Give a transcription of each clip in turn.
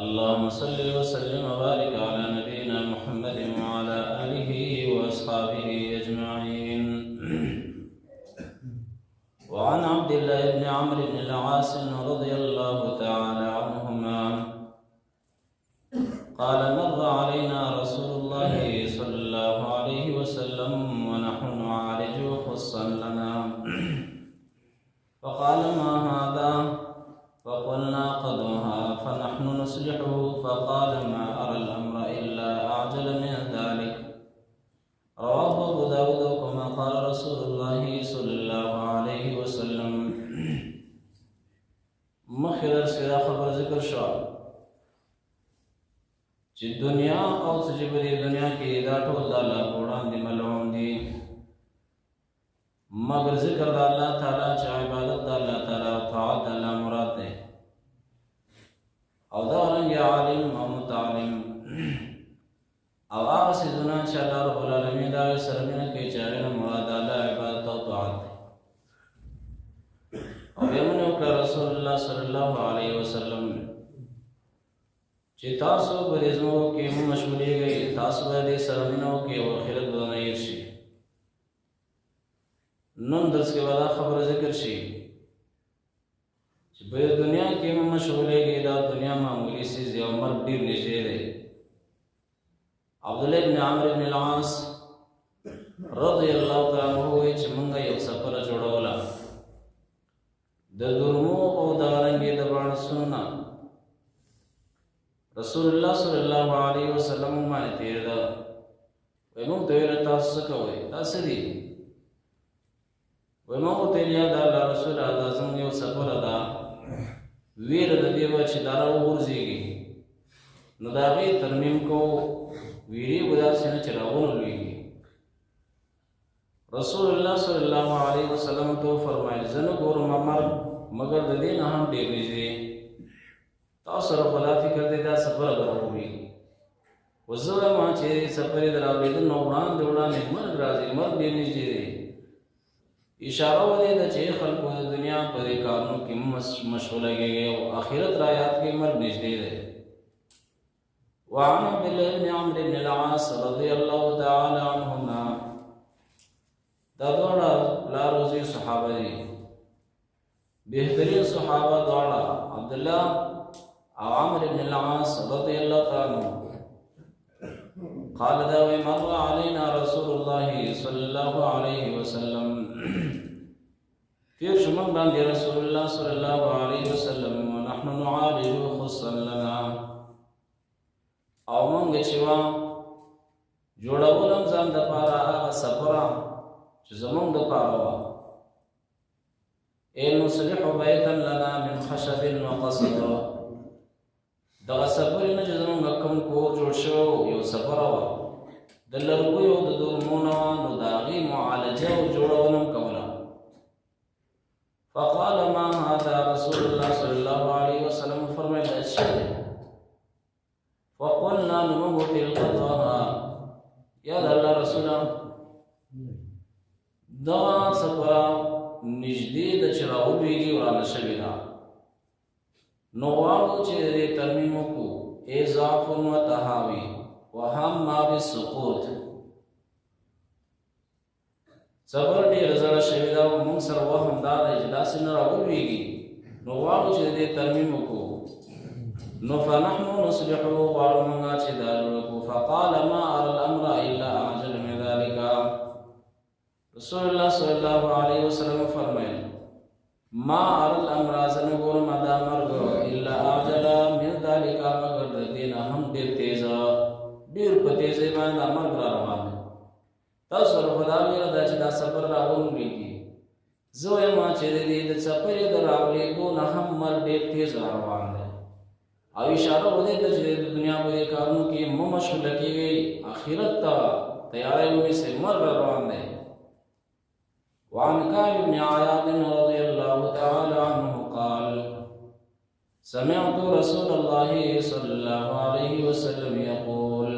اللهم صل وسلم وبارك على نبينا محمد وعلى آله وأصحابه أجمعين. وعن عبد الله بن عمرو بن العاص رضي الله تعالى عنهما قال مر علينا رسول الله صلى الله عليه وسلم ونحن نعالج خصا لنا فقال ما هذا؟ فقلنا قضاها فنحن نصلحه. فقال ما أرى الأمر إلا أعجل من ذلك. رواه أبو داود كما قال رسول الله صلى الله عليه وسلم. مخير سيدا خبر ذکر شو چې دنیا او چې په دې دنیا کې دا ټول د الله وړاندې ملعون دي، مگر ذکر د الله تعالی چې عبادت د الله تعالی او طاعت د الله مراد ده، او دا رنګ عالم او متعلم او هغه څیزونه چې الله رب العالمین دا سره مینه کوي چې هغه مراد الله عبادت او طاعت ده. او بیا موږ رسول الله صلی الله علیه وسلم چې تاسو په دې ځمو کې مشغولېږئ، تاسو به دې سره مینه وکړئ او آخرت به نه هېر شي. نن درس کې به دا خبره ذکر شي چې په دنیا کې مشغولېږئ، دا دنیا معمولي څیز دی او مرګ ډېر نږدې دی. عبدالله بن عمرو بن العاص رضی الله تعالی عنه وایي چې موږ یو سفر جوړوله د درمو او د رنګې د باڼسونو نه. رسول الله صلی الله علیه وسلم باندې تیر ده. وایي موږ ته ویل تاسو څه کوئ؟ دا څه دي؟ وایي موږ ورته ویل یا د الله رسوله دا زموږ یو سفره ده، ویره د دې وه چې دا راوغورځېږي، نو د هغې ترمیم کوو، ویرېږو داسې نه چې راونلوېږي. رسول الله صلی الله علیه وسلم ته وفرمایل زه نه ګورم مرګ مګر د دې نه هم ډېر نږدې. تاسو سره خو دا فکر دی دا سفره به راوړېږي، خو زه وایم چې سفرې د راولېدو نه وړاندې مرګ راځي، مرګ ډېر نږدې دی. اشاره ودې ده چې خلکو د دنیا په دې کارونو کې مشغوله کېږي او آخرت را یاد کې مرګ نږدې دی. وعن عبد الله بن عمرو بن العاص رضي الله تعالى عنهما، دا دواړه پلار وزوی صحابه دي، بهترین صحابه دواړه عبد الله او عمرو بن العاص رضي الله تعالى عنه. قال دا مر علينا رسول الله صلى الله عليه وسلم، تیر شو موږ باندې رسول الله صلی الله علیه وسلم ونحن نعالج خصا لنا، او موږ چې جوړولم ځان دپاره هغه سفره چې زموږ دپاره وه. ای نصلح بیتا لنا من خشب وقصد، دغه سفرې نه چې زموږ کوم کور جوړ شوی یو سفره وه د لرګیو د درمو نه وه، نو د هغې معالجه او جوړونه م کوله. فقال ما هذا؟ رسول الله صلی الله علیه وسلم فرمایل دا څه دی؟ فقلنا نو موږ ورته ویل قضاها، یا د الله رسوله دغه سفره نږدې ده چې راولوېږي، ورانه شوې ده، نو غواړو چې د دې ترمیم وکړو. اضعاف وتهاوي وهمه بالسقوط، سفر ډېره زړه شوې ده او موږ سره وهم دا دی چې داسې نه راولوېږي، نو غواړو چې د دې ترمیم وکړو. نو فنحن نصلحه، غواړو موږ چې دا جوړ کړو. فقال ما ارى الامر الا اعجل من ذلك. رسول الله صلی الله علیه وسلم فرمایل ما ارى الامر، زه نه ګورم دا مرګ الا اعجل من ذلك، مګر د دې نه هم ډېر تیزه، ډېر په تیزۍ باندې دا مرګ را روان دی. تاسو سره خو دا ویره ده چې دا سفر راولوېږي، زه وایم چې د دې د سفرې د راولېدو نه هم مرګ ډېر تیز را روان دی. او اشاره ودې ده چې د دنیا په دې کارونو کې مه مشغوله کېږئ، آخرت ته تیاری ونیسئ، مرګ را روان دی. وعن كعب بن عياض رضي الله تعالى عنه قال سمعت رسول الله صلى الله عليه وسلم يقول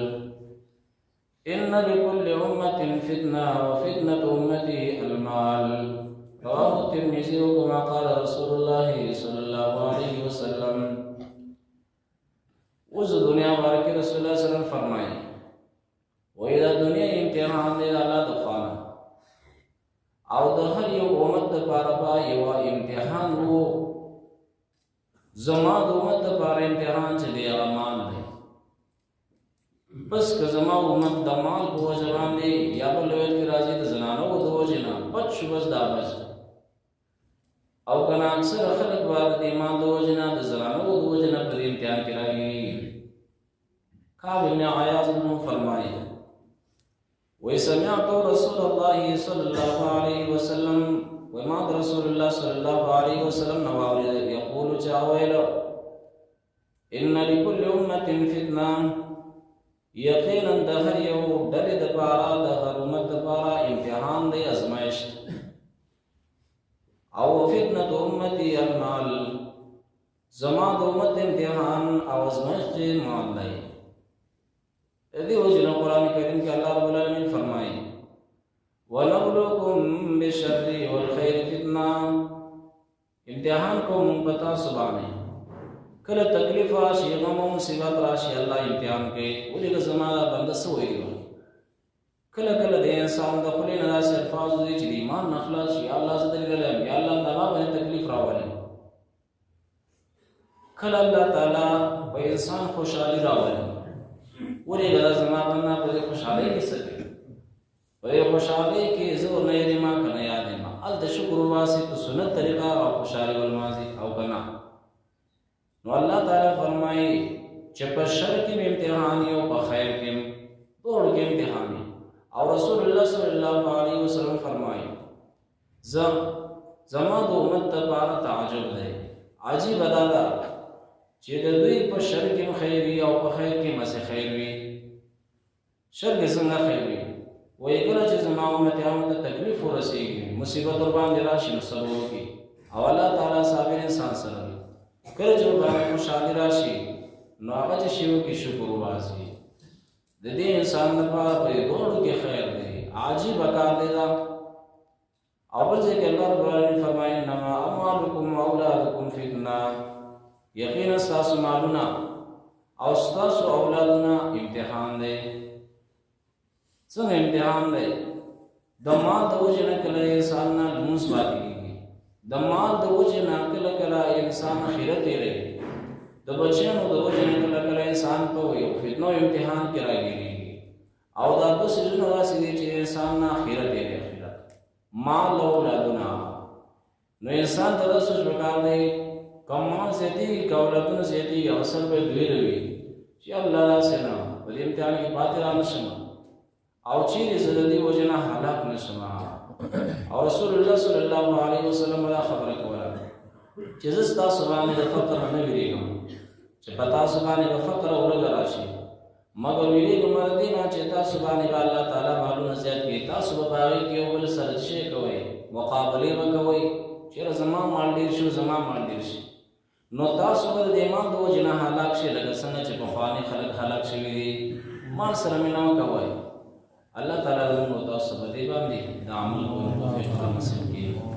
إن لكل أمة فتنة وفتنة أمتي المال. رواه الترمذي كما قال رسول الله صلى الله عليه وسلم. उस दुनिया भर के रसूलुल्लाह सल्लल्लाहु अलैहि वसल्लम फरमाए वही दा दुनिया इम्तिहान दे अल्लाह दखाना और द हर यो उम्मत पारा बा यो इम्तिहान वो जमा उम्मत पारा इम्तिहान चले अमान दे बस के जमा उम्मत दमाल को जवान दे या बलवेल की राजी द जनानो वो दो जना बच बस दा बस और कना अक्सर खलक बाद ईमान दो जना द जनानो वो दो जना पर इम्तिहान कराई काब इब्न अयाज ने फरमाए وسمعت رسول الله صلى الله عليه وسلم وما رسول الله صلى الله عليه وسلم نوارد يقول جاويل إن لكل أمة فتنة يقينا دهر يو درد بارا دهر أمت بارا امتحان دي أزمائش أو فتنة أمتي المال زمان أمت امتحان أو أزمائش دي مال دي यदि वजन कुरान करीम के अल्लाह रब्बुल आलमीन फरमाए वनबलुकुम बिशर्रि वल खैर फितना इम्तिहान को मुंपता सुबाने कल तकलीफ राशि गम मुसीबत राशि अल्लाह इम्तिहान के उली का जमाना बंद सोई दियो कल कल दे इंसान द खुले नदा से अल्फाज दे जी ईमान नखलास या अल्लाह सदर गले या अल्लाह दवा बने तकलीफ रावले कल अल्लाह ताला व इंसान खुशहाली रावले पूरे गला जमा बनना पूरे खुशहाली की सके पूरे खुशहाली की जो नए माँ का नया दिमा अल दशुक्र वासी तो सुनत तरीका और खुशहाली वल माजी और करना नो अल्लाह ताला फरमाए जब शर की इम्तिहानियों पर खैर के दौड़ के इम्तिहानी और रसूलुल्लाह सल्लल्लाहु अलैहि वसल्लम फरमाए जमा दो उम्मत तबारा ताजुब है आजी बदादा چې د دوی په شر کې خیر وي او په خیر کې مس خیر وي شر کې څنګه خیر وي وایي کله چې زما امت ته تکلیف ورسیږي مصیبت ور باندې راشي نو صبر وکړي او الله تعالی صابر انسان سره وي کله چې باندې خوشالي راشي نو هغه چې شیو کې شکر وباسي د دې انسان لپاره په ډول کې خیر دی عاجب کار دی دا او بل ځکه الله رب العالمین فرمایي انما اموالکم واولادکم فتنه یقینا ستاسو مالونه او ستاسو اولادونه امتحان دی څنګه امتحان دی د مال د وجې نه کله انسان نه لمونځ پاتې کېږي د مال د وجې نه کله کله انسان خیرت تېروي د بچیانو د وجې نه کله کله انسان په یو فتنو امتحان کې راګېږي او دا دوه څیزونه داسې دي چې انسان نه خیرت تېروي خیرت مال او اولادونه نو انسان ته دا سوچ پکار دی کم مال زیادی کا اولادونه زیادی اصل به دوی روي چې الله راسنه په دې امتحان کې پاتې را نشم او چې زدي وجنه هلاک نشم او رسول الله صلی الله علیه وسلم دا خبره کوله چې زستا سبحانه د فقر نه ویریږم چې پتا سبحانه د فقر اورګ راشي مگر ویریږم دې نه چې تاسو باندې الله تعالی مالونه زیات کې تاسو به باغی کې بل سره شي کوي مقابله وکوي چې زما مال ډیر شو زما مال ډیر شي نو تاسو به د ایمان د وجنه هلاک شي لکه څنګه چې په خواني خلک هلاک شوي دي مال سره مینه کوي الله تعالی دې تاسو په دې باندې د عمل کوو توفیق نصیب کړي